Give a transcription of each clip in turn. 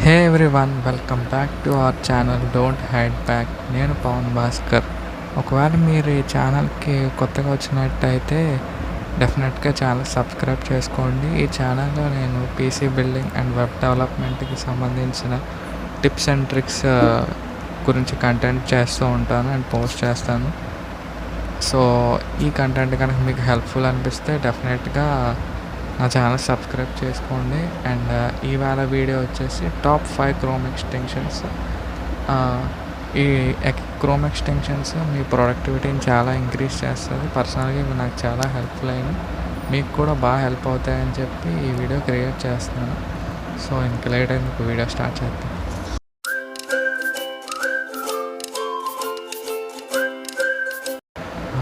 Hey everyone, welcome back to our channel don't hide back. నేను పవన్ భాస్కర్. ఒకవేళ మీరు ఈ ఛానల్కి కొత్తగా వచ్చినట్టయితే డెఫినెట్గా ఛానల్ సబ్స్క్రైబ్ చేసుకోండి. ఈ ఛానల్లో నేను పీసీ బిల్డింగ్ అండ్ వెబ్ డెవలప్మెంట్కి సంబంధించిన టిప్స్ అండ్ ట్రిక్స్ గురించి కంటెంట్ చేస్తూ ఉంటాను అండ్ పోస్ట్ చేస్తాను. సో ఈ కంటెంట్ కనుక మీకు హెల్ప్ఫుల్ అనిపిస్తే డెఫినెట్గా నా ఛానల్ సబ్స్క్రైబ్ చేసుకోండి. అండ్ ఇవాళ వీడియో వచ్చేసి టాప్ 5 క్రోమ్ ఎక్స్టెన్షన్స్. ఈ క్రోమ్ ఎక్స్టెన్షన్స్ మీ ప్రొడక్టివిటీని చాలా ఇంక్రీజ్ చేస్తుంది. పర్సనల్గా ఇవి నాకు చాలా హెల్ప్ఫుల్ అయినాయి, మీకు కూడా బాగా హెల్ప్ అవుతాయని చెప్పి ఈ వీడియో క్రియేట్ చేస్తున్నాను. సో ఇంక లేట్ అయింది, వీడియో స్టార్ట్ చేద్దాం.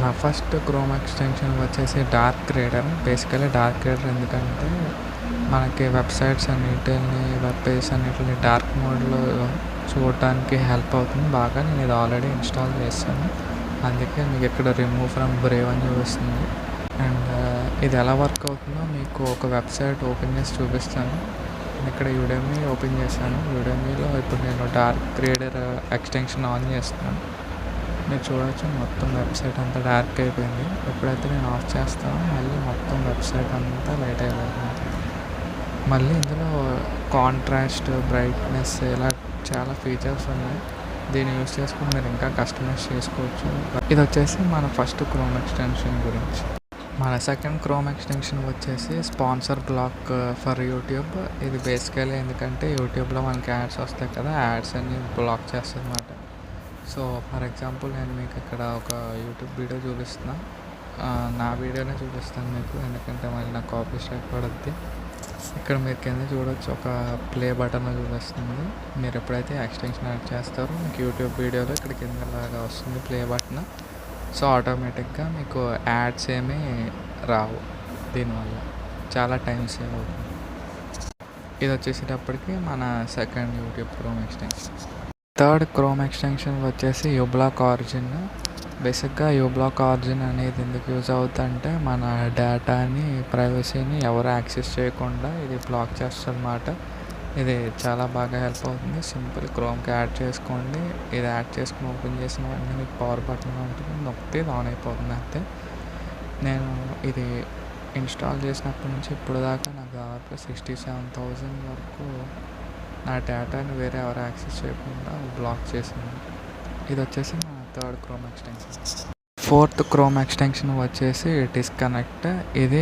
నా ఫస్ట్ క్రోమ్ ఎక్స్టెన్షన్ వచ్చేసి dark reader. Basically dark reader ఎందుకంటే మనకి వెబ్సైట్స్ అన్నిటిని, వెబ్ పేజెస్ అన్నిటిని డార్క్ మోడ్లో చూడటానికి హెల్ప్ అవుతుంది బాగా. నేను ఇది ఆల్రెడీ ఇన్స్టాల్ చేస్తాను, అందుకే మీకు ఇక్కడ రిమూవ్ ఫ్రమ్ బ్రేవ్ అని చూపిస్తుంది. అండ్ ఇది ఎలా వర్క్ అవుతుందో మీకు ఒక వెబ్సైట్ ఓపెన్ చేసి చూపిస్తాను. నేను ఇక్కడ యుడెమీ ఓపెన్ చేశాను. యుడెమీలో ఇప్పుడు నేను డార్క్ రీడర్ ఎక్స్టెన్షన్ ఆన్ చేస్తాను. మీరు చూడవచ్చు మొత్తం వెబ్సైట్ అంతా డార్క్ అయిపోయింది. ఎప్పుడైతే నేను ఆఫ్ చేస్తానో మళ్ళీ మొత్తం వెబ్సైట్ అంతా లైట్ అయిపోతుంది. మళ్ళీ ఇందులో కాంట్రాస్ట్, బ్రైట్నెస్ ఇలా చాలా ఫీచర్స్ ఉన్నాయి. దీన్ని యూస్ చేసుకుని మీరు ఇంకా కస్టమైజ్ చేసుకోవచ్చు. ఇది వచ్చేసి మన ఫస్ట్ క్రోమ్ ఎక్స్టెన్షన్ గురించి. మన సెకండ్ క్రోమ్ ఎక్స్టెన్షన్ వచ్చేసి స్పాన్సర్ బ్లాక్ ఫర్ యూట్యూబ్. ఇది బేసికలీ ఎందుకంటే యూట్యూబ్లో మనకి యాడ్స్ వస్తాయి కదా, యాడ్స్ అన్ని బ్లాక్ చేస్తుంది అన్నమాట. సో ఫర్ ఎగ్జాంపుల్ నేను మీకు ఇక్కడ ఒక యూట్యూబ్ వీడియో చూపిస్తున్నా. నా వీడియోనే చూపిస్తాను మీకు, ఎందుకంటే మళ్ళీ నాకు కాపీ స్ట్రైక్ పడుద్ది. ఇక్కడ మీరు కింద చూడవచ్చు ఒక ప్లే బటన్ చూపిస్తుంది. మీరు ఎప్పుడైతే ఎక్స్టెన్షన్ యాడ్ చేస్తారో మీకు యూట్యూబ్ వీడియోలో ఇక్కడ కింద లాగా వస్తుంది ప్లే బటన్. సో ఆటోమేటిక్గా మీకు యాడ్స్ ఏమీ రావు. దీనివల్ల చాలా టైం సేవ్ అవుతుంది. ఇది వచ్చేసేటప్పటికి మన second YouTube chrome extension. Third chrome extension వచ్చేసి Ublock-orgin. బేసిక్గా Ublock-orgin అనేది ఎందుకు యూజ్ అవుతుందంటే మన డేటాని, ప్రైవసీని ఎవరు యాక్సెస్ చేయకుండా ఇది బ్లాక్ చేస్తుంది అన్నమాట. ఇది చాలా బాగా హెల్ప్ అవుతుంది. సింపుల్ క్రోమ్కి యాడ్ చేసుకోండి. ఇది యాడ్ చేసుకుని ఓపెన్ చేసిన వెంటనే మీకు పవర్ బటన్ ఉంటుంది, నొక్కితే ఇది ఆన్ అయిపోతుంది అంతే. నేను ఇది ఇన్స్టాల్ చేసినప్పటి నుంచి ఇప్పుడు దాకా నాకు దాదాపు 67,000 వరకు నా డేటాని వేరే ఎవరు యాక్సెస్ చేయకుండా బ్లాక్ చేసింది. ఇది వచ్చేసి నా third chrome extension. Fourth chrome extension వచ్చేసి డిస్కనెక్ట్. ఇది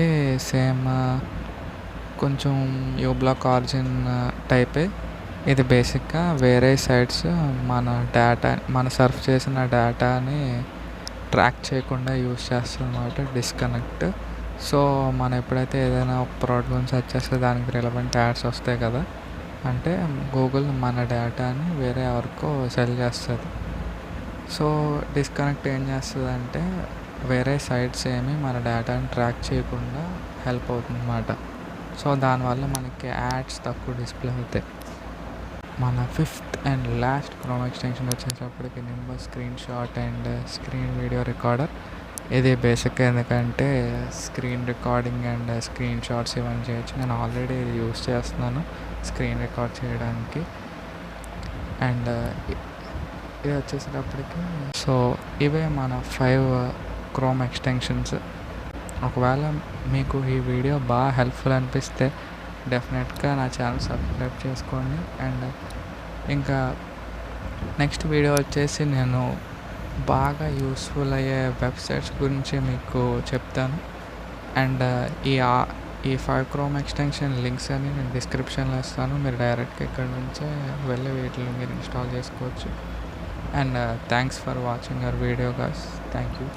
సేమ్ కొంచెం Ublock-orgin టైపే. ఇది బేసిక్గా వేరే సైట్స్ మన సర్ఫ్ చేసిన డేటాని ట్రాక్ చేయకుండా యూజ్ చేస్తుంది అన్నమాట డిస్కనెక్ట్. సో మనం ఎప్పుడైతే ఏదైనా ఒక ప్రోడక్ట్ గురించి సెర్చ్ చేస్తే దానికి రిలవెంట్ యాడ్స్ వస్తాయి కదా, అంటే గూగుల్ మన డేటాని వేరే ఎవరికో సెల్ చేస్తుంది. సో డిస్కనెక్ట్ ఏం చేస్తుంది అంటే వేరే సైట్స్ ఏమి మన డేటాని ట్రాక్ చేయకుండా హెల్ప్ అవుతుంది అన్నమాట. సో దానివల్ల మనకి యాడ్స్ తక్కువ డిస్ప్లే అవుతాయి. మన fifth and last chrome extension వచ్చేటప్పటికి Nimbus screen shot and screen video recorder. ఇది బేసిక్గా ఎందుకంటే screen recording and screen shots ఇవన్నీ చేయొచ్చు. నేను ఆల్రెడీ ఇది యూస్ చేస్తున్నాను స్క్రీన్ రికార్డ్ చేయడానికి. అండ్ ఇది వచ్చేసేటప్పటికి సో ఇవే మన 5 క్రోమ్ ఎక్స్టెన్షన్స్. ఒకవేళ మీకు ఈ వీడియో బాగా హెల్ప్ఫుల్ అనిపిస్తే డెఫినెట్గా నా ఛానల్ సబ్స్క్రైబ్ చేసుకోండి. అండ్ ఇంకా నెక్స్ట్ వీడియో వచ్చేసి నేను బాగా యూస్ఫుల్ అయ్యే వెబ్సైట్స్ గురించి మీకు చెప్తాను. అండ్ ఈ 5 క్రోమ్ ఎక్స్టెన్షన్ లింక్స్ అని నేను డిస్క్రిప్షన్లో ఇస్తాను. మీరు డైరెక్ట్గా ఇక్కడ నుంచే వెళ్ళి వీటిని మీరు ఇన్స్టాల్ చేసుకోవచ్చు. And thanks for watching our video guys. Thank you.